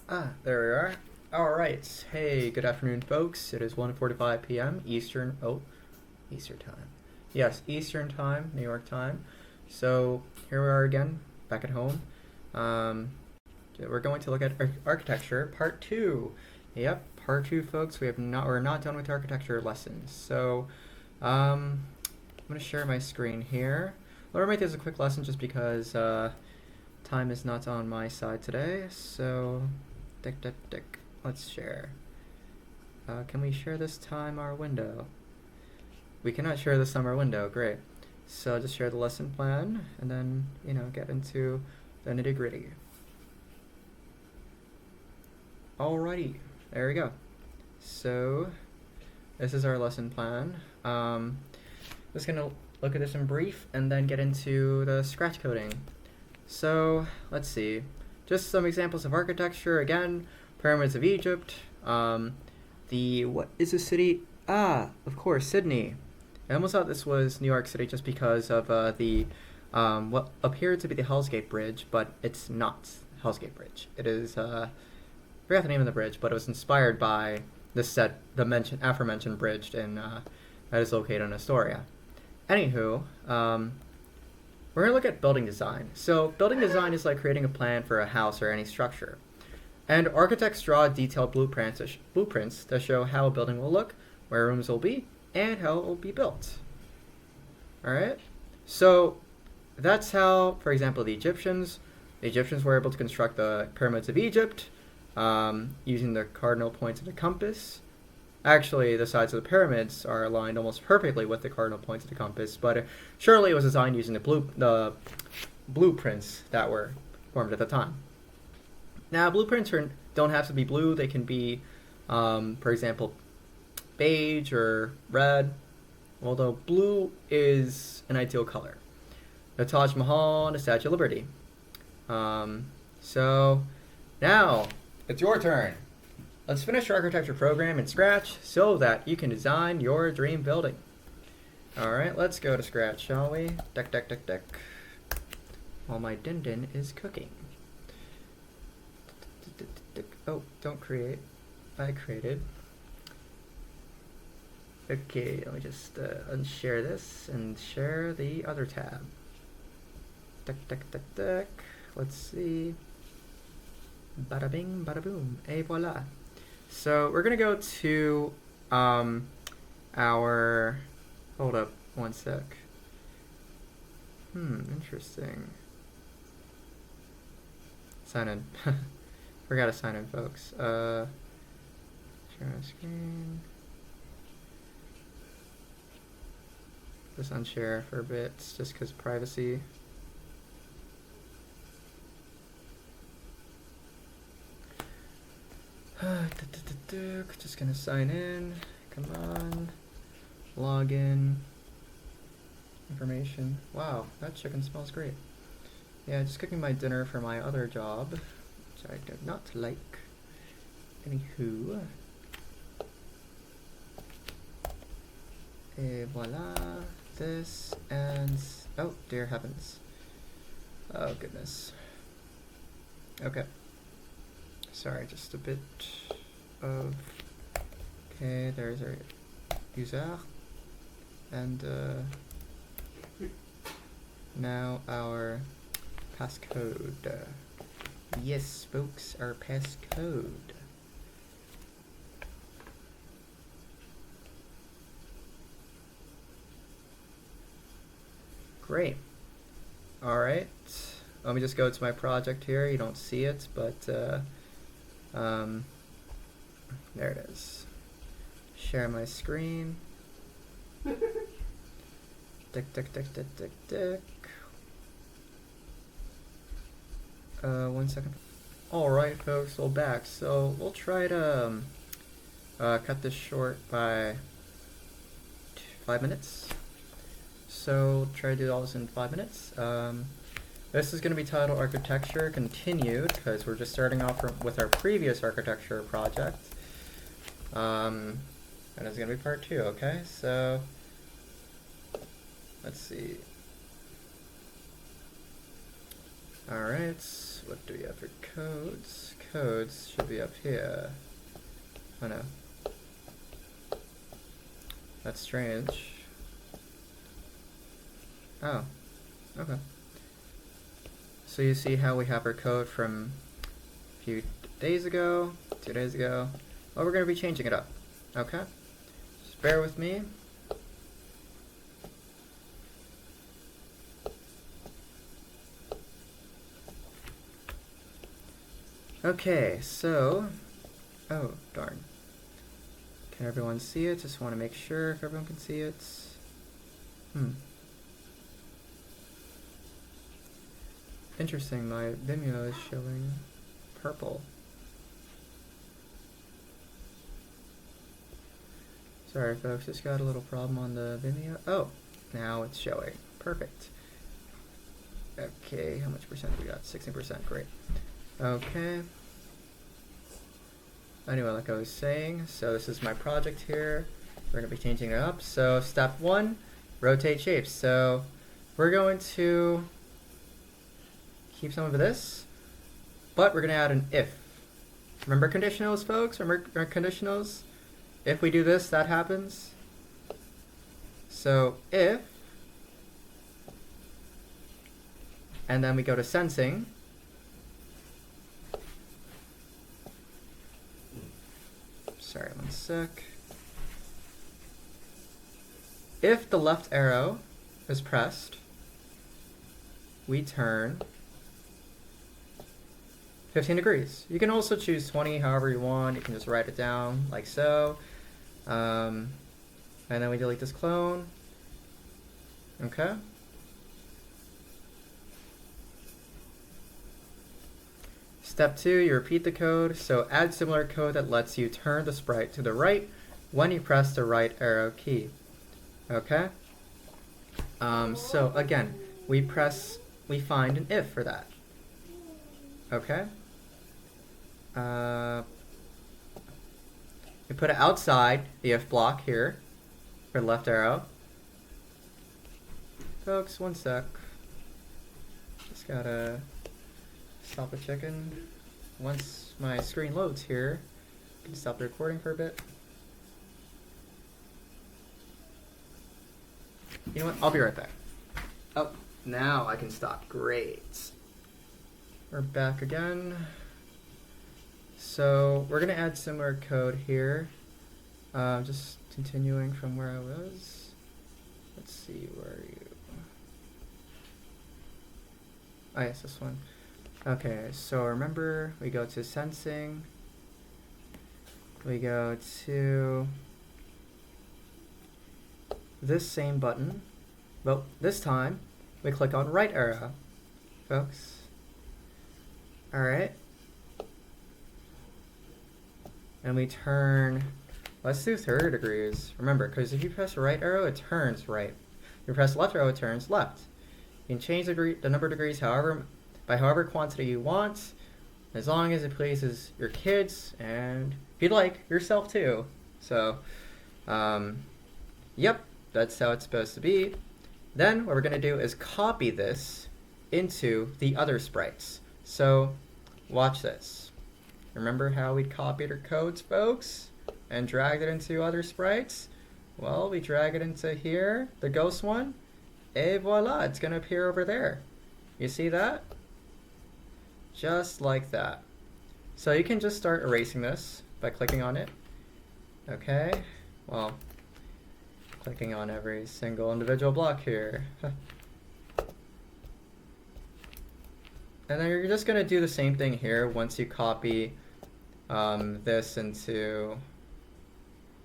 There we are. Alright. Hey, good afternoon, folks. It is 1:45 p.m. Eastern. Oh, Eastern time. Yes, Eastern time, New York time. So, here we are again, back at home. We're going to look at architecture, part 2. Yep, part 2, folks. We're not done with architecture lessons. So, I'm going to share my screen here. Let me make this a quick lesson just because time is not on my side today. So, let's share. Can we share this time our window? We cannot share this time our window. Great. So just share the lesson plan and then, get into the nitty gritty. Alrighty, there we go. So this is our lesson plan. Just gonna look at this in brief and then get into the scratch coding. So let's see. Just some examples of architecture again. Pyramids of Egypt. What is the city? Of course, Sydney. I almost thought this was New York City just because of what appeared to be the Hell's Gate Bridge, but it's not Hell's Gate Bridge. It is I forgot the name of the bridge, but it was inspired by the aforementioned bridge that is located in Astoria. Anywho, we're gonna look at building design. So building design is like creating a plan for a house or any structure. And architects draw detailed blueprints that show how a building will look, where rooms will be, and how it will be built. Alright? So that's how, for example, the Egyptians were able to construct the pyramids of Egypt using the cardinal points of the compass. Actually, the sides of the pyramids are aligned almost perfectly with the cardinal points of the compass, but surely it was designed using the blueprints that were formed at the time. Now, blueprints don't have to be blue. They can be, for example, beige or red, although blue is an ideal color. The Taj Mahal and the Statue of Liberty. So, now, it's your turn. Let's finish your architecture program in Scratch so that you can design your dream building. Alright, let's go to Scratch, shall we? Deck. While my din is cooking. Oh, don't create. I created. Okay, let me just unshare this and share the other tab. Deck. Let's see. Bada bing, bada boom. Et voila. So we're gonna go to our. Hold up, one sec. Interesting. Sign in. Forgot to sign in, folks. Share my screen. Just unshare for a bit, just because privacy. Just gonna sign in. Come on. Login. Information. Wow, that chicken smells great. Yeah, just cooking my dinner for my other job, which I did not like. Anywho. Et voila. This and... oh, dear heavens. Oh, goodness. Okay. Sorry, just a bit of... okay, there's our user. And, now our passcode. Yes, folks, our passcode. Great. Alright. Let me just go to my project here. You don't see it, but there it is. Share my screen. Dick. 1 second. Alright, folks, we're back. So we'll try to cut this short by 5 minutes. So try to do all this in 5 minutes. This is going to be titled Architecture Continued because we're just starting off with our previous architecture project. And it's going to be part 2, okay? So let's see. Alright, what do we have for codes? codes should be up here. Oh no. That's strange. Oh, okay. So you see how we have our code from a few days ago, 2 days ago. Well, we're going to be changing it up. Okay? Just bear with me. Okay, so... Oh, darn. Can everyone see it? Just want to make sure if everyone can see it. Interesting, my Vimeo is showing purple. Sorry folks, just got a little problem on the Vimeo. Oh, now it's showing. Perfect. Okay, how much percent we got? 16%, great. Okay. Anyway, like I was saying, so this is my project here. We're going to be changing it up. So step 1, rotate shapes. So we're going to keep some of this, but we're going to add an if. Remember conditionals, folks? Remember conditionals? If we do this, that happens. So if, and then we go to sensing. Sorry, one sec. If the left arrow is pressed, we turn 15 degrees. You can also choose 20, however you want. You can just write it down like so. And then we delete this clone. Okay. Step 2, you repeat the code. So add similar code that lets you turn the sprite to the right when you press the right arrow key. Okay. So again, we find an if for that. Okay. We put it outside the if block here for the left arrow. Folks, one sec. Just gotta stop the chicken. Once my screen loads here, I can stop the recording for a bit. You know what? I'll be right back. Oh, now I can stop. Great. We're back again. So we're gonna add similar code here. Just continuing from where I was. Let's see, where are you? Oh yes, this one. Okay, so remember we go to sensing. We go to this same button, but this time we click on right arrow, folks. Alright. And we turn, let's do 30 degrees. Remember, because if you press the right arrow, it turns right. If you press left arrow, it turns left. You can change the number of degrees by however quantity you want, as long as it pleases your kids and, if you'd like, yourself too. So, yep, that's how it's supposed to be. Then what we're going to do is copy this into the other sprites. So watch this. Remember how we copied our codes, folks, and dragged it into other sprites? Well, we drag it into here, the ghost one, et voila, it's going to appear over there. You see that? Just like that. So you can just start erasing this by clicking on it. Okay, well, clicking on every single individual block here. And then you're just going to do the same thing here once you copy this into,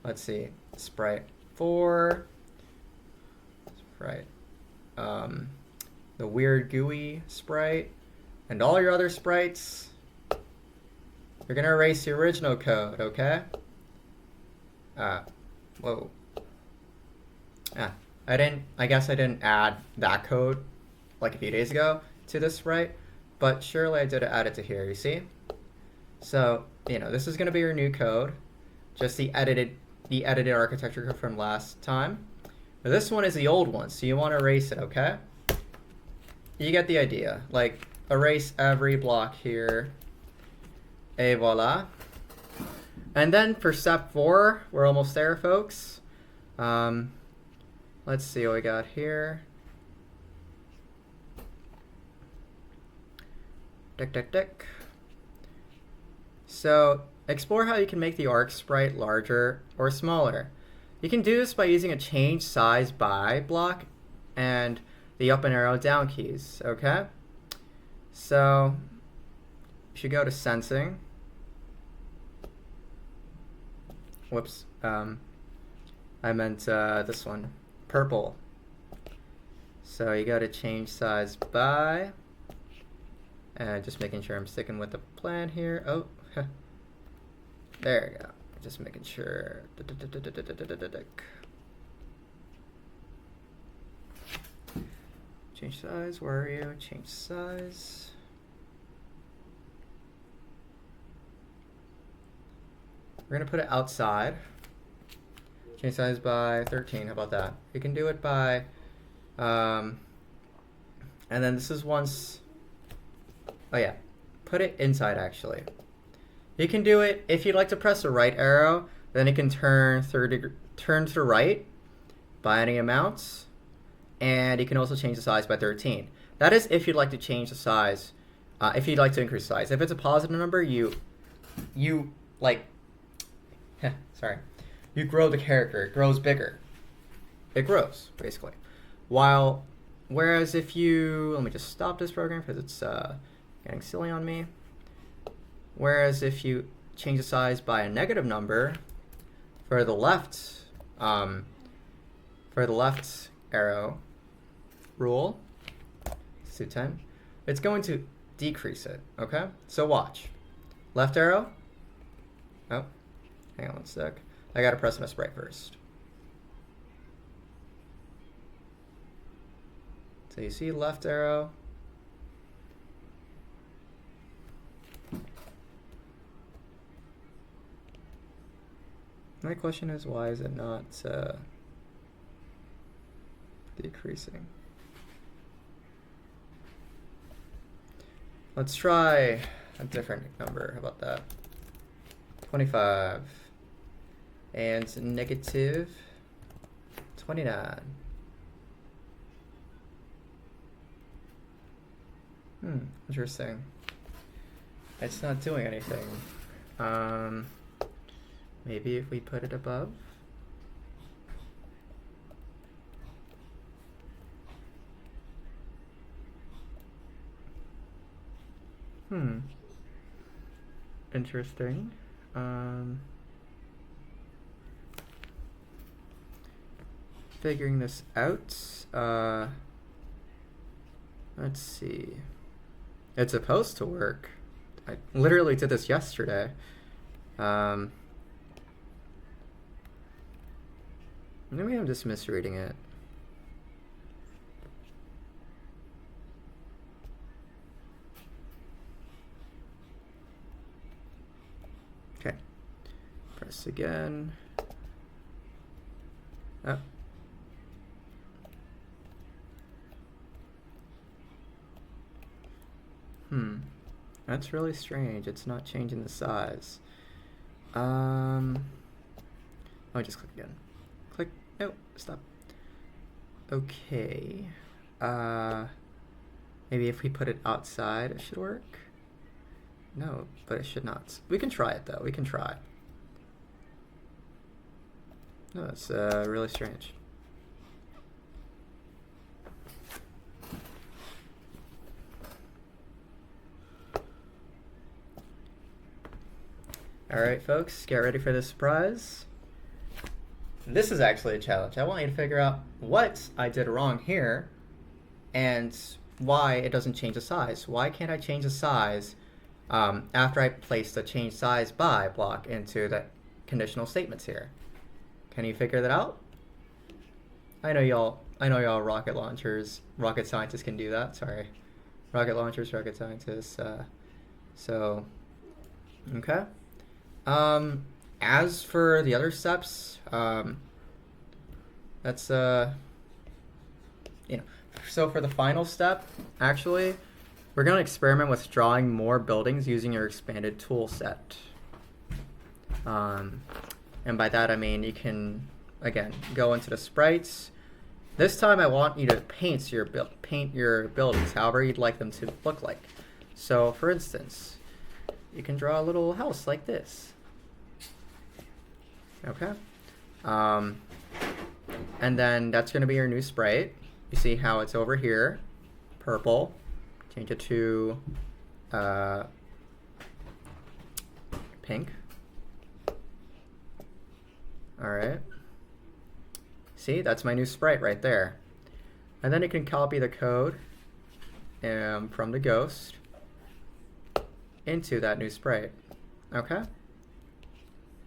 let's see, sprite 4, sprite, the weird gooey sprite, and all your other sprites. You're going to erase the original code, okay? Whoa. I guess I didn't add that code like a few days ago to this sprite, but surely I did add it to here, you see? So, you know, this is going to be your new code, just the edited architecture code from last time. But this one is the old one, so you want to erase it, okay? You get the idea. Like, erase every block here. Et voila. And then for step 4, we're almost there, folks. Let's see what we got here. Tick. So explore how you can make the arc sprite larger or smaller. You can do this by using a change size by block and the up and arrow down keys, okay? So you should go to sensing. Whoops, I meant this one, purple. So you go to change size by, and just making sure I'm sticking with the plan here. Oh, there we go. Just making sure. Change size, where are you? Change size. We're gonna put it outside. Change size by 13, how about that? You can do it by, and then this is once, oh yeah, put it inside actually. You can do it, if you'd like to press the right arrow, then it can turn to the right by any amounts, and you can also change the size by 13. That is if you'd like to change the size, if you'd like to increase size. If it's a positive number, you like, sorry, you grow the character, it grows bigger. It grows, basically. Whereas if you, let me just stop this program because it's getting silly on me. Whereas if you change the size by a negative number, for the left arrow rule, 10, it's going to decrease it, okay? So watch. Left arrow. Oh, hang on one sec. I gotta press my sprite first. So you see left arrow. My question is, why is it not decreasing? Let's try a different number. How about that? 25 and negative 29. Interesting. It's not doing anything. Maybe if we put it above. Interesting. Figuring this out. Let's see. It's supposed to work. I literally did this yesterday. Maybe I'm just misreading it. Okay. Press again. Oh. That's really strange. It's not changing the size. Let me just click again. Click. No, stop. Okay. Maybe if we put it outside, it should work. No, but it should not. We can try it though. We can try. No, it's really strange. Alright folks, get ready for this surprise. This is actually a challenge. I want you to figure out what I did wrong here and why it doesn't change the size. Why can't I change the size after I place the change size by block into the conditional statements here? Can you figure that out? I know y'all rocket scientists can do that, sorry. Rocket launchers, rocket scientists, so, okay. As for the other steps, that's, so for the final step, actually, we're going to experiment with drawing more buildings using your expanded tool set. And by that I mean you can, again, go into the sprites. This time I want you to paint your buildings however you'd like them to look like. So for instance, you can draw a little house like this. Okay. And then that's going to be your new sprite. You see how it's over here, purple. Change it to pink. All right. See, that's my new sprite right there. And then you can copy the code from the ghost into that new sprite. Okay?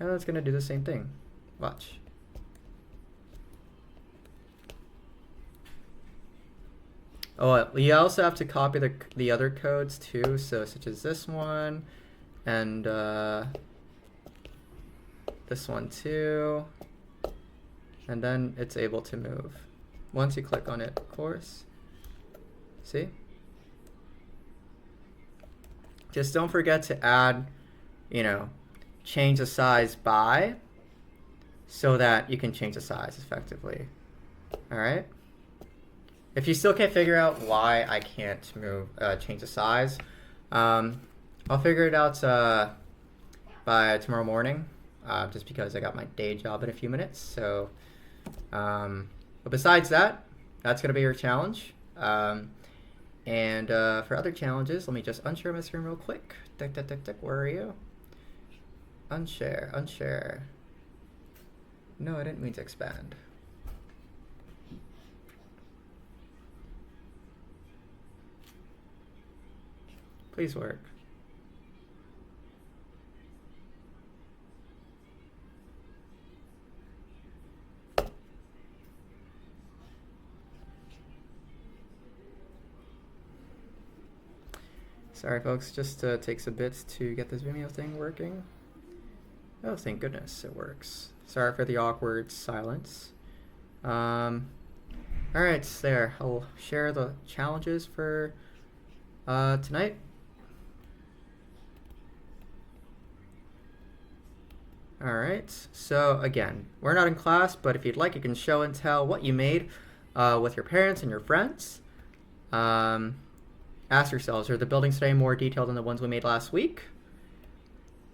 And that's going to do the same thing. Watch. Oh, you also have to copy the other codes too, so such as this one and this one too. And then it's able to move once you click on it, of course. See? Just don't forget to add, change the size by, so that you can change the size effectively. All right? If you still can't figure out why I can't change the size, I'll figure it out by tomorrow morning, just because I got my day job in a few minutes. So, but besides that, that's going to be your challenge. And for other challenges, let me just unshare my screen real quick. Where are you? Unshare. No, I didn't mean to expand. Please work. Sorry folks, just takes a bit to get this Vimeo thing working. Oh, thank goodness it works. Sorry for the awkward silence. Alright, there. I'll share the challenges for tonight. Alright, so again, we're not in class, but if you'd like, you can show and tell what you made with your parents and your friends. Ask yourselves, are the buildings today more detailed than the ones we made last week?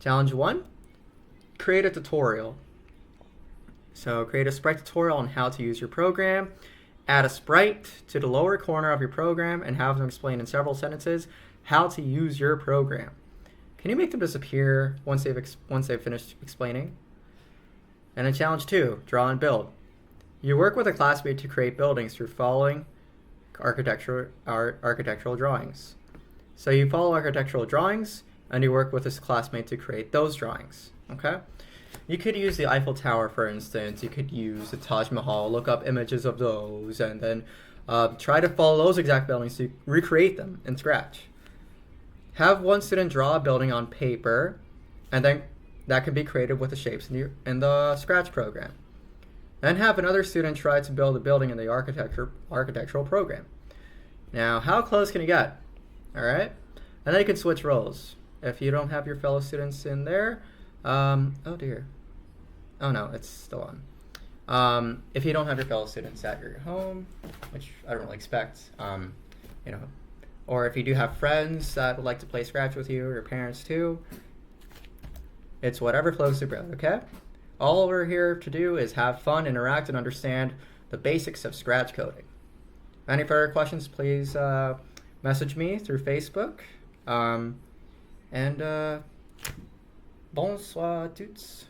Challenge 1, create a tutorial. So create a sprite tutorial on how to use your program. Add a sprite to the lower corner of your program and have them explain in several sentences how to use your program. Can you make them disappear once they've finished explaining? And then challenge 2, draw and build. You work with a classmate to create buildings through following architectural drawings. So you follow architectural drawings and you work with this classmate to create those drawings. Okay? You could use the Eiffel Tower, for instance. You could use the Taj Mahal, look up images of those, and then try to follow those exact buildings to recreate them in Scratch. Have one student draw a building on paper, and then that can be created with the shapes in the Scratch program. Then have another student try to build a building in the architectural program. Now, how close can you get? All right? And then you can switch roles. If you don't have your fellow students in there, oh dear. Oh no, it's still on. If you don't have your fellow students at your home, which I don't really expect, or if you do have friends that would like to play Scratch with you, or your parents too, it's whatever floats your boat, okay? All we're here to do is have fun, interact, and understand the basics of Scratch coding. Any further questions, please message me through Facebook. Bonsoir à tous.